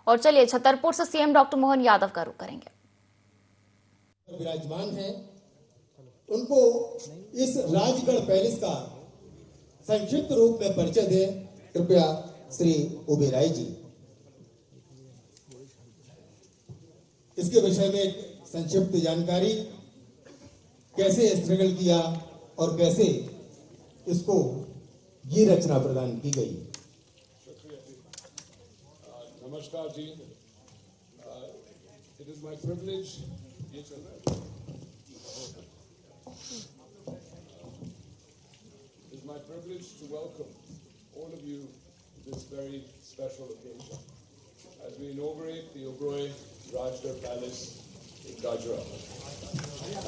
और चलिए छतरपुर से सीएम डॉक्टर मोहन यादव का रुख करेंगे। विराजमान है उनको इस राजगढ़ पैलेस का संक्षिप्त रूप में परिचय दें। कृपया श्री ओबेरॉय जी इसके विषय में संक्षिप्त जानकारी, कैसे स्ट्रगल किया और कैसे इसको ये रचना प्रदान की गई। नमस्कार जी, it is my privilege to welcome all of you to this very special occasion as we inaugurate the Oberoi Rajgarh Palace in Gujarat.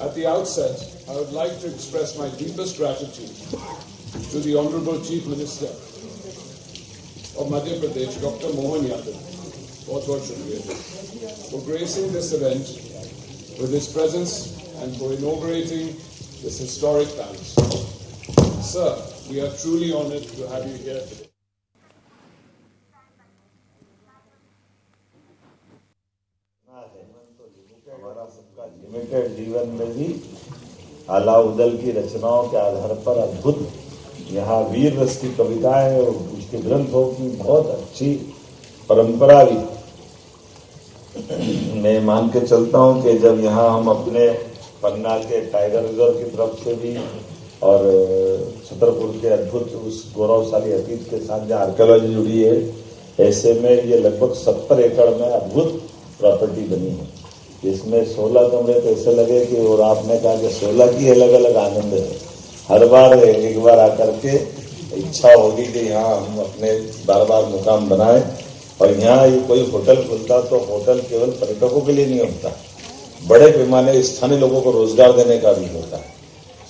At the outset, I would like to express my deepest gratitude to the Honorable Chief Minister of Madhya Pradesh, Dr. Mohan Yadav, for gracing this event with his presence and for inaugurating this historic palace. Sir, we are truly honored to have you here today. हमारा सबका limited जीवन में भी अलाउद्दीन की रचनाओं के आधार पर अद्भुत यहाँ वीर रस की कविताएं और उसके ग्रंथों की बहुत अच्छी परंपरा भी। मैं मान के चलता हूँ कि जब यहाँ हम अपने पन्ना के टाइगर रिजर्व की तरफ से भी और छतरपुर के अद्भुत उस गौरवशाली अतीत के साथ जहाँ आर्कियोलॉजी जुड़ी है, ऐसे में ये लगभग 70 एकड़ में अद्भुत प्रॉपर्टी बनी है, जिसमें 16 कमरे तो ऐसे लगे कि, और आपने कहा कि 16 की अलग अलग आनंद है। हर बार एक बार आकर के इच्छा होगी कि यहाँ हम अपने बार बार मुकाम बनाए। और यहाँ कोई होटल खुलता तो होटल केवल पर्यटकों के लिए नहीं होता, बड़े पैमाने स्थानीय लोगों को रोजगार देने का भी होता है।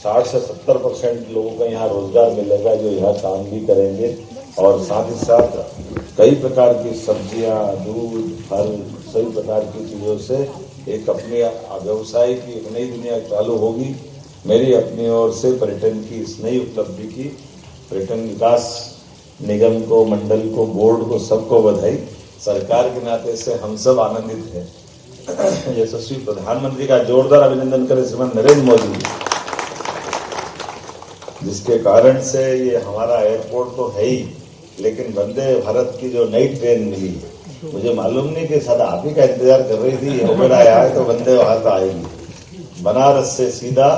60 से 70% लोगों को यहाँ रोजगार मिलेगा जो यहाँ काम भी करेंगे, और साथ ही साथ कई प्रकार की सब्जियां, दूध, फल, सभी प्रकार की चीजों से एक अपने व्यवसाय की एक नई दुनिया चालू होगी। मेरी अपनी ओर से पर्यटन की इस नई उपलब्धि की पर्यटन विकास निगम को, मंडल को, बोर्ड को, सबको बधाई। सरकार के नाते से हम सब आनंदित हैं। यशस्वी प्रधानमंत्री का जोरदार अभिनंदन करें श्रीमान नरेंद्र मोदी, जिसके कारण से ये हमारा एयरपोर्ट तो है ही, लेकिन वंदे भारत की जो नई ट्रेन मिली, मुझे मालूम नहीं कि सदा आप ही का इंतजार कर रही थी, ओबेरॉय आए तो वंदे भारत आएगी। बनारस से सीधा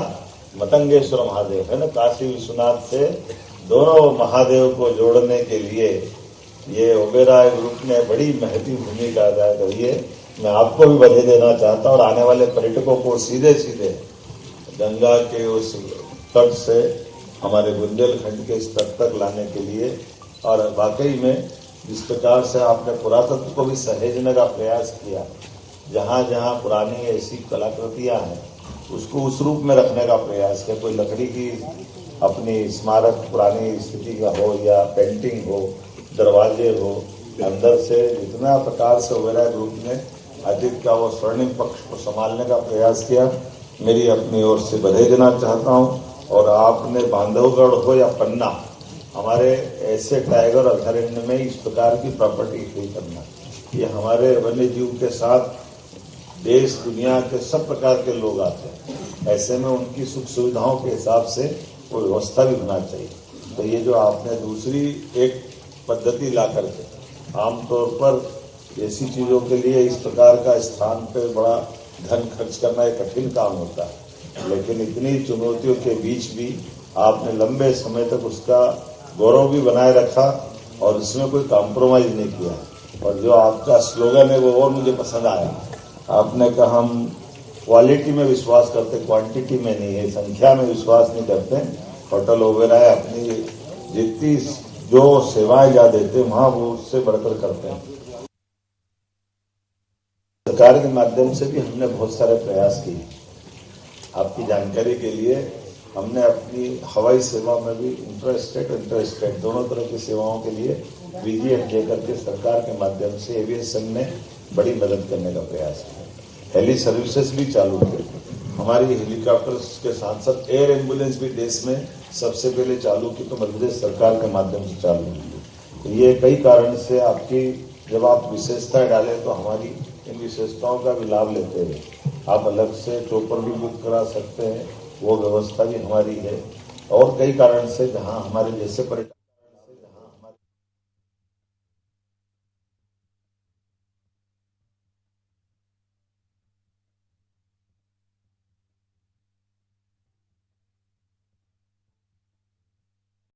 मतंगेश्वर महादेव है ना, काशी विश्वनाथ से दोनों महादेव को जोड़ने के लिए ये ओबेरॉय ग्रुप ने बड़ी महत्वपूर्ण भूमिका अदा करी है। मैं आपको भी बधाई देना चाहता हूं और आने वाले पर्यटकों को सीधे सीधे गंगा के उस तट से हमारे बुंदेलखंड के इस तट तक लाने के लिए। और वाकई में जिस प्रकार से आपने पुरातत्व को भी सहेजने का प्रयास किया, जहां जहां पुरानी ऐसी कलाकृतियां हैं उसको उस रूप में रखने का प्रयास किया। कोई लकड़ी की अपनी स्मारक पुरानी स्थिति का हो या पेंटिंग हो, दरवाजे हो, अंदर से जितना प्रकार से ओबेरॉय ग्रुप ने अतीत का वो स्वर्णिम पक्ष को संभालने का प्रयास किया, मेरी अपनी ओर से बधाई देना चाहता हूं। और आपने बांधवगढ़ हो या पन्ना, हमारे ऐसे टाइगर अभयारण्य में इस प्रकार की प्रॉपर्टी खड़ी करना, ये हमारे वन्य जीव के साथ देश दुनिया के सब प्रकार के लोग आते हैं, ऐसे में उनकी सुख सुविधाओं के हिसाब से कोई व्यवस्था भी होना चाहिए। तो ये जो आपने दूसरी एक पद्धति ला करके, आमतौर पर ऐसी चीजों के लिए इस प्रकार का स्थान पे बड़ा धन खर्च करना एक कठिन काम होता है, लेकिन इतनी चुनौतियों के बीच भी आपने लंबे समय तक उसका गौरव भी बनाए रखा और इसमें कोई कॉम्प्रोमाइज नहीं किया। और जो आपका स्लोगन है वो और मुझे पसंद आया, आपने कहा हम क्वालिटी में विश्वास करते, क्वांटिटी में नहीं है, संख्या में विश्वास नहीं करते। होटल ओबेरॉय अपनी जितनी जो सेवाएं जा देते हैं वहां वो उससे बढ़कर करते हैं। सरकार के माध्यम से भी हमने बहुत सारे प्रयास किए। आपकी जानकारी के लिए हमने अपनी हवाई सेवा में भी इंटरस्टेट दोनों तरह की सेवाओं के लिए VGF लेकर के सरकार के माध्यम से एविएशन ने बड़ी मदद करने का प्रयास किया। हेली सर्विसेज भी चालू की, हमारी हेलीकॉप्टर्स के साथ साथ एयर एम्बुलेंस भी देश में सबसे पहले चालू की, तो मध्य प्रदेश सरकार के माध्यम से चालू की। तो ये कई कारण से आपकी जब आप विशेषताएं डालें तो हमारी इन विशेषताओं का भी लाभ लेते हैं। आप अलग से चोपर भी बुक करा सकते हैं, वो व्यवस्था भी हमारी है। और कई कारण से जहां हमारे जैसे पर्यटक